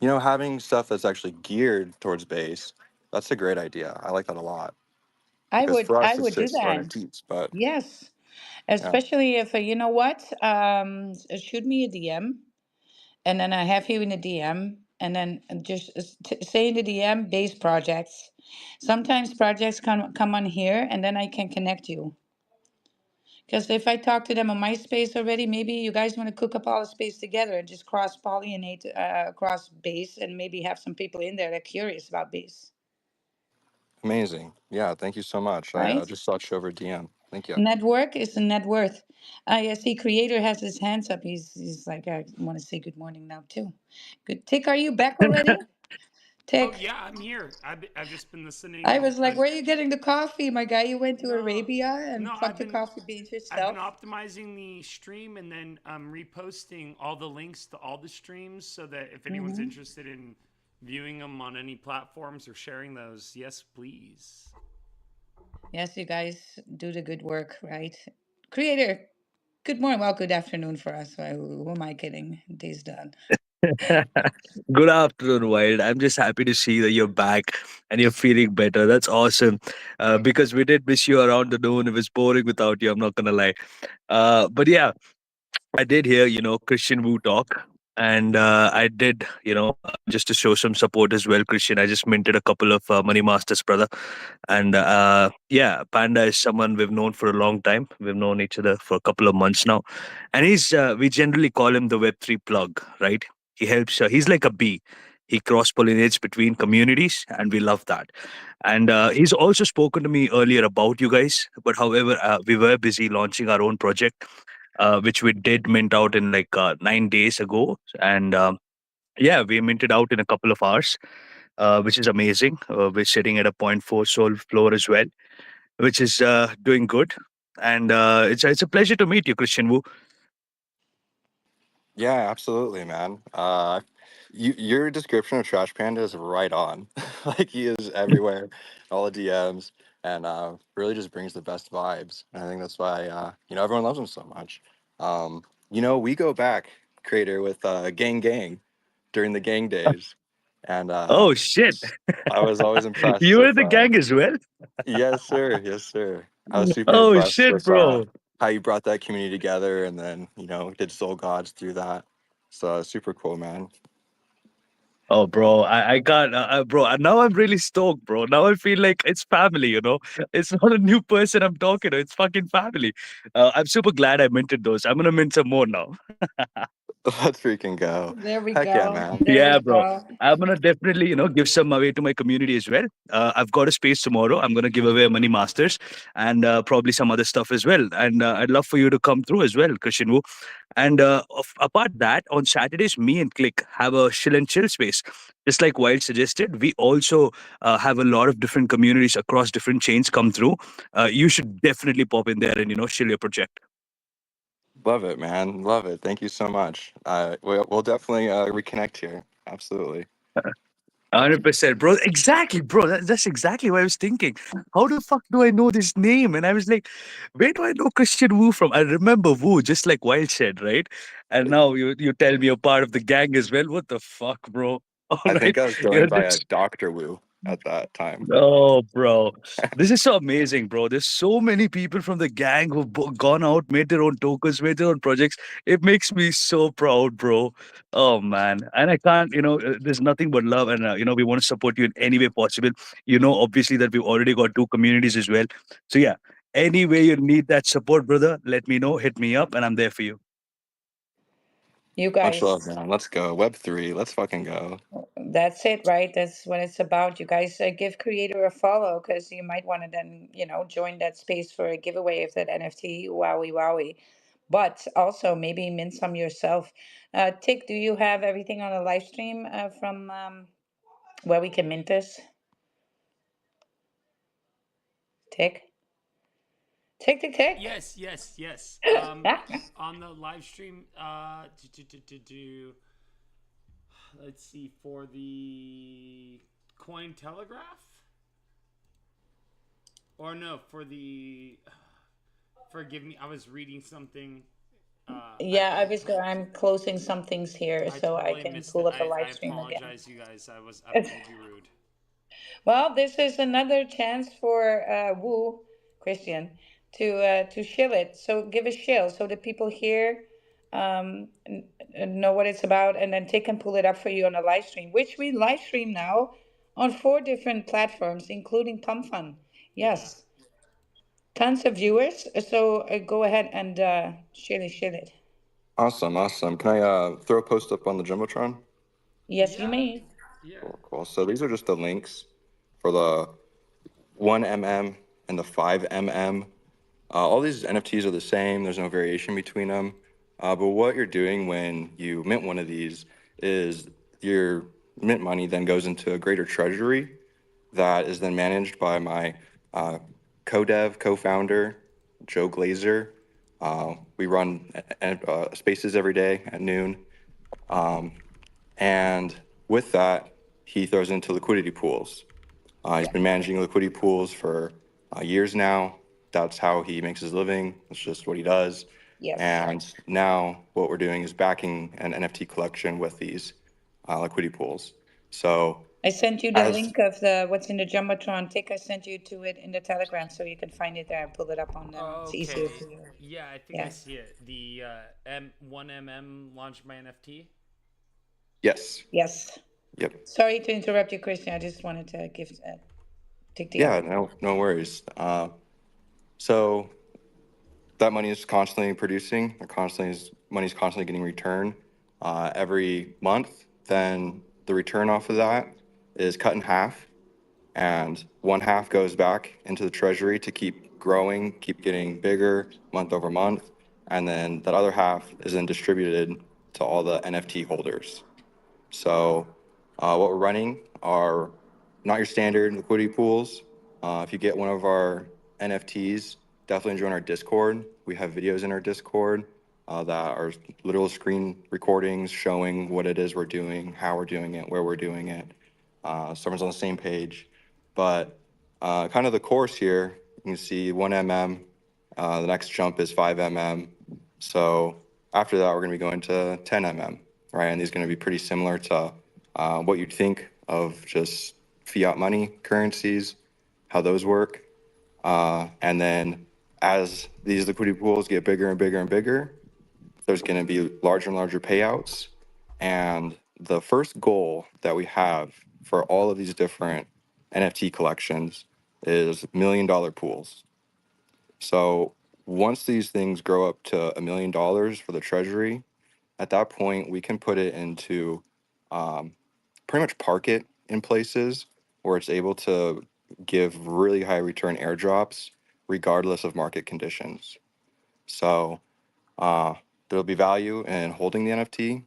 having stuff that's actually geared towards base, that's a great idea. I like that a lot because for I us it's would do just our that. NFTs. But Yes, yeah, especially if you know what, shoot me a DM, and then I have you in a DM, and then just say in the DM base projects. Sometimes projects come on here, and then I can connect you. Because if I talk to them on MySpace already, maybe you guys want to cook up all the space together and just cross pollinate across base, and maybe have some people in there that are curious about base, amazing. Yeah, thank you so much. I right? just shot you over DM. Thank you. Network is a net worth. I see Creator has his hands up. He's like, I want to say good morning now too. Good. Tick, are you back already? Oh Tick. yeah, I'm here. I've just been I listening. was like, where are you getting the coffee, my guy? You went to No, Arabia and no, plucked your coffee beans I've been yourself. optimizing the stream and then reposting all the links to all the streams so that if anyone's Hmm. interested in viewing them on any platforms or sharing those, yes, please. Yes, you guys do the good work, right? Creator, good morning. Well, good afternoon for us. Who am I kidding? Day's done. Good afternoon, Wild. I'm just happy to see that you're back and you're feeling better. That's awesome. Because we did miss you around the noon. It was boring without you. I'm not gonna lie. But yeah, I did hear, Christian Wu talk. And I did, just to show some support as well, Christian. I just minted a couple of Money Masters, brother. And yeah, Panda is someone we've known for a long time. We've known each other for a couple of months now. And we generally call him the Web3 plug, right? He helps, he's like a bee. He cross pollinates between communities, and we love that. And he's also spoken to me earlier about you guys. But however, we were busy launching our own project, which we did mint out in like 9 days ago. And yeah, we minted out in a couple of hours, which is amazing. We're sitting at a point 0.4 soul floor as well, which is doing good. And it's a pleasure to meet you, Christian Wu. Yeah, absolutely, man. Your description of Trash Panda is right on. Like he is everywhere, all the DMs, and really just brings the best vibes. And I think that's why everyone loves him so much. We go back, creator, with Gang Gang during the gang days, and Oh, shit. I was always impressed You were in with. the gang as well? Yes, sir. Yes, sir. I was super Oh, impressed shit, with bro. how you brought that community together, and then did Soul Gods through that. So super cool, man. Oh, bro, I can't, bro. Now I'm really stoked, bro. Now I feel like it's family. It's not a new person I'm talking to. It's fucking family. I'm super glad I minted those. I'm gonna mint some more now. Let's freaking go. There we Heck yeah, go. man. There Yeah, we bro. go. I'm gonna definitely, give some away to my community as well. I've got a space tomorrow. I'm gonna give away Money Masters and probably some other stuff as well. And I'd love for you to come through as well, Christian Wu. And apart that, on Saturdays, me and Click have a chill and chill space. Just like Wild suggested, we also have a lot of different communities across different chains come through. You should definitely pop in there and chill your project. Love it, man. Love it. Thank you so much. We'll definitely reconnect here. Absolutely. 100%, bro. Exactly, bro. That's exactly what I was thinking. How the fuck do I know this name? And I was like, where do I know Christian Wu from? I remember Wu, just like Wild said, right? And now you tell me you're part of the gang as well. What the fuck, bro? All I right, think I was you know going by a this. Doctor Wu at that time. Oh, bro. This is so amazing, bro. There's so many people from the gang who've gone out, made their own tokens, made their own projects. It makes me so proud, bro. Oh, man. And I can't, there's nothing but love. And, we want to support you in any way possible. Obviously, that we've already got two communities as well. So, yeah, any way you need that support, brother, let me know. Hit me up, and I'm there for you. You Much love, guys, man. Let's go. Web3. Let's fucking go. that's it, right? That's what it's about. You guys give creator a follow because you might want to then, join that space for a giveaway of that NFT. Wowie, wowie. But also maybe mint some yourself. Tick, do you have everything on a live stream from where we can mint this? Tick, tick, tick, tick. Yes. On the live stream, let's see, for the Coin Telegraph, or no, for the. Forgive me, I was reading something. Yeah, I'm closing some things here I so I totally can missed pull it. up the I live stream again. apologize, you guys. I don't mean to be rude. Well, this is another chance for Woo Christian to shill it. So give a shill so the people here know what it's about, and then Tick can pull it up for you on a live stream, which we live stream now on 4 different platforms, including Pump Fun. Yeah. Yes, tons of viewers. So go ahead and shill it. Awesome. Can I throw a post up on the Jumbotron? Yes, you Yeah. may. Yeah. Cool. So these are just the links for the 1mm and the 5mm. All these NFTs are the same. There's no variation between them. But what you're doing when you mint one of these is your mint money then goes into a greater treasury that is then managed by my co-founder, Joe Glazer. We run spaces every day at noon. And with that, he throws into liquidity pools. He's Yeah. been managing liquidity pools for years now. That's how he makes his living. That's just what he does. Yes. And now what we're doing is backing an NFT collection with these liquidity pools. So I sent you the as link of the what's in the Jumbotron tick. I sent you to it in the Telegram, so you can find it there and pull it up on. It's easier Okay. for you. Yeah, I think I Yeah. see it. The M1MM launched my NFT. yes, Yes. yep, Sorry to interrupt you, Christian. I just wanted to give Tick the yeah, opportunity. no worries. So that money is constantly producing. Money's constantly getting returned every month. Then the return off of that is cut in half, and one half goes back into the treasury to keep growing, keep getting bigger month over month, and then that other half is then distributed to all the NFT holders. So what we're running are not your standard liquidity pools. If you get one of our NFTs, definitely join our Discord. We have videos in our Discord that are literal screen recordings showing what it is we're doing, how we're doing it, where we're doing it. So everyone's on the same page. But kind of the course here, you can see 1mm. The next jump is 5mm. So after that, we're going to be going to 10mm, right? And these are going to be pretty similar to what you'd think of just fiat money currencies, how those work. And then as these liquidity pools get bigger and bigger and bigger, there's going to be larger and larger payouts. And the first goal that we have for all of these different NFT collections is $1 million pools. So once these things grow up to $1 million for the treasury, at that point we can put it into pretty much park it in places where it's able to give really high return airdrops regardless of market conditions. So there'll be value in holding the NFT.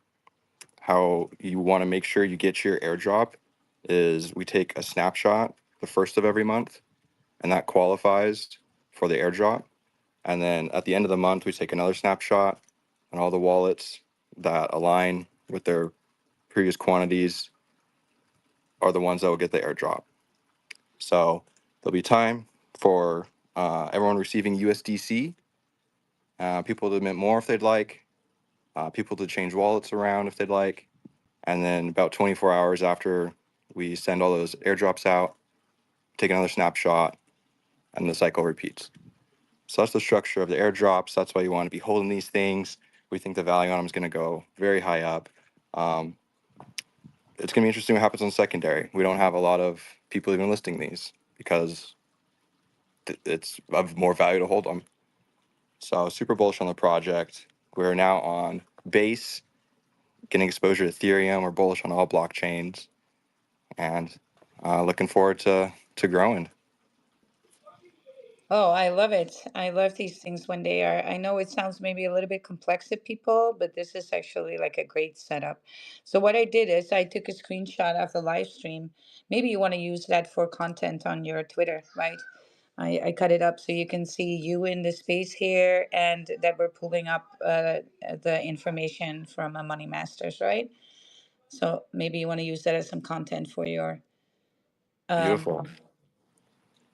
How you want to make sure you get your airdrop is we take a snapshot the first of every month, and that qualifies for the airdrop. And then at the end of the month, we take another snapshot, and all the wallets that align with their previous quantities are the ones that will get the airdrop. So there'll be time for everyone receiving USDC, people to mint more if they'd like, people to change wallets around if they'd like. And then about 24 hours after we send all those airdrops out, take another snapshot, and the cycle repeats. So that's the structure of the airdrops. That's why you want to be holding these things. We think the value on them is going to go very high up. It's going to be interesting what happens on secondary. We don't have a lot of people even listing these because it's of more value to hold them. So super bullish on the project. We're now on base getting exposure to Ethereum. We're bullish on all blockchains, and looking forward to growing. Oh, I love it. I love these things when they are. I know it sounds maybe a little bit complex to people, but this is actually like a great setup. So, what I did is I took a screenshot of the live stream. Maybe you want to use that for content on your Twitter, right? I cut it up so you can see you in the space here and that we're pulling up the information from a Money Masters, right? So, maybe you want to use that as some content for your Beautiful.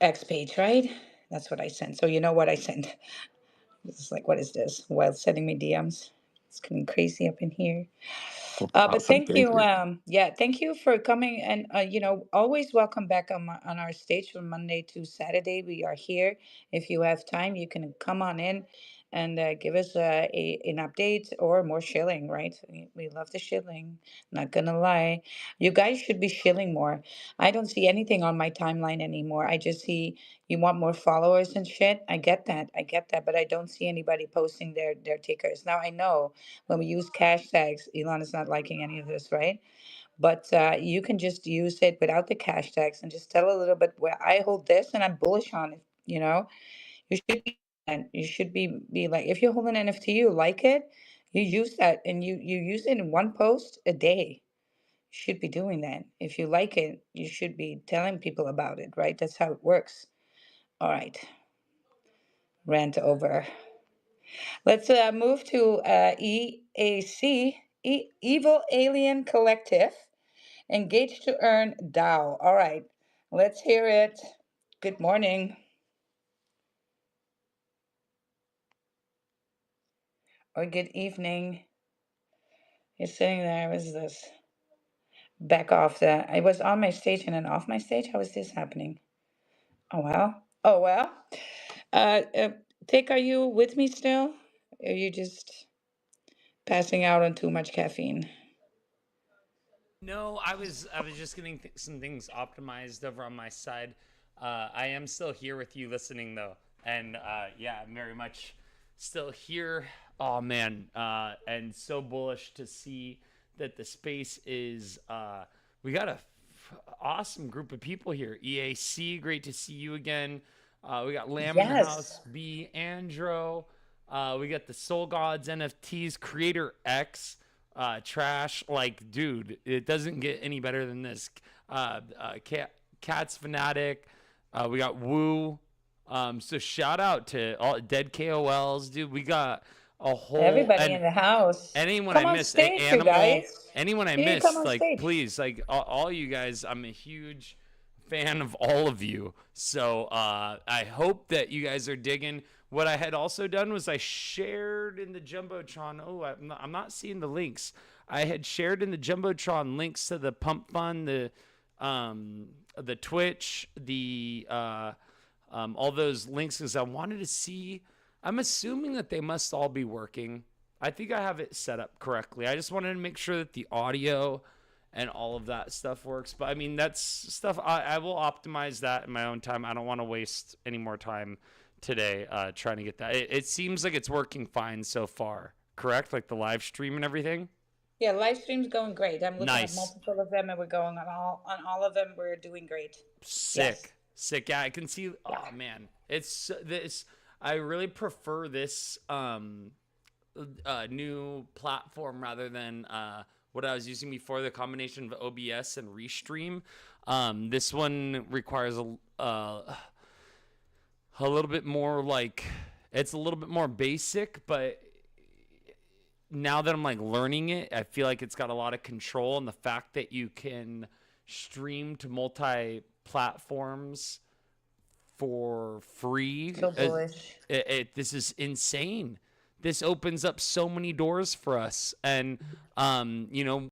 X page, right? That's what I sent. So, you know what I sent. It's like, what is this? Wild sending me DMs. It's getting crazy up in here. But Awesome. thank Thank you. you. Yeah, thank you for coming. And, always welcome back on our stage from Monday to Saturday. We are here. If you have time, you can come on in and give us an update or more shilling, right? We love the shilling. Not gonna lie. You guys should be shilling more. I don't see anything on my timeline anymore. I just see you want more followers and shit. I get that. I get that. But I don't see anybody posting their tickers. Now I know when we use cash tags, Elon is not liking any of this, right? But you can just use it without the cash tags and just tell a little bit where I hold this and I'm bullish on it. You should be, and you should be like, if you hold an NFT, you like it, you use that and you use it in one post a day. You should be doing that. If you like it, you should be telling people about it, right? That's how it works. All right, rant over. Let's move to EAC, Evil Alien Collective, Engaged to Earn DAO. All right, let's hear it. Good morning or good evening. You're sitting there. What is this? Back off the. I was on my stage and then off my stage. How is this happening? Oh well. Oh well. Uh, uh, Tick, are you with me still? Are you just passing out on too much caffeine? No, I was just getting some things optimized over on my side. I am still here with you listening though, and yeah, I'm very much still here. Oh man, and so bullish to see that the space is. We got a awesome group of people here. EAC, great to see you again. We got Lamb in the Yes. house. B. Andro. We got the Soul Gods NFTs. Creator X. Trash. Like, dude, it doesn't get any better than this. Cats Fanatic. We got Woo. So shout out to all dead KOLs, dude. We got a whole Everybody and in the house. anyone I Come on missed, stage, you Animal, guys. anyone I You need to come missed, on like stage. please, like all you guys, I'm a huge fan of all of you. So I hope that you guys are digging. What I had also done was I shared in the Jumbotron. Oh, I'm not seeing the links. I had shared in the Jumbotron links to the Pump Fund, the Twitch, the all those links because I wanted to see. I'm assuming that they must all be working. I think I have it set up correctly. I just wanted to make sure that the audio and all of that stuff works. But I mean, that's stuff I will optimize that in my own time. I don't want to waste any more time today trying to get that. It seems like it's working fine so far, correct? Like the live stream and everything. Yeah, live stream's going great. I'm looking at Nice. multiple of them and we're going on all of them. We're doing great. Yes. Sick. Yeah, I can see. Yeah. Oh man, it's this. I really prefer this new platform rather than what I was using before. The combination of OBS and Restream. This one requires a little bit more like it's a little bit more basic, but now that I'm like learning it, I feel like it's got a lot of control, and the fact that you can stream to multi platforms for free. So bullish. This is insane. This opens up so many doors for us, and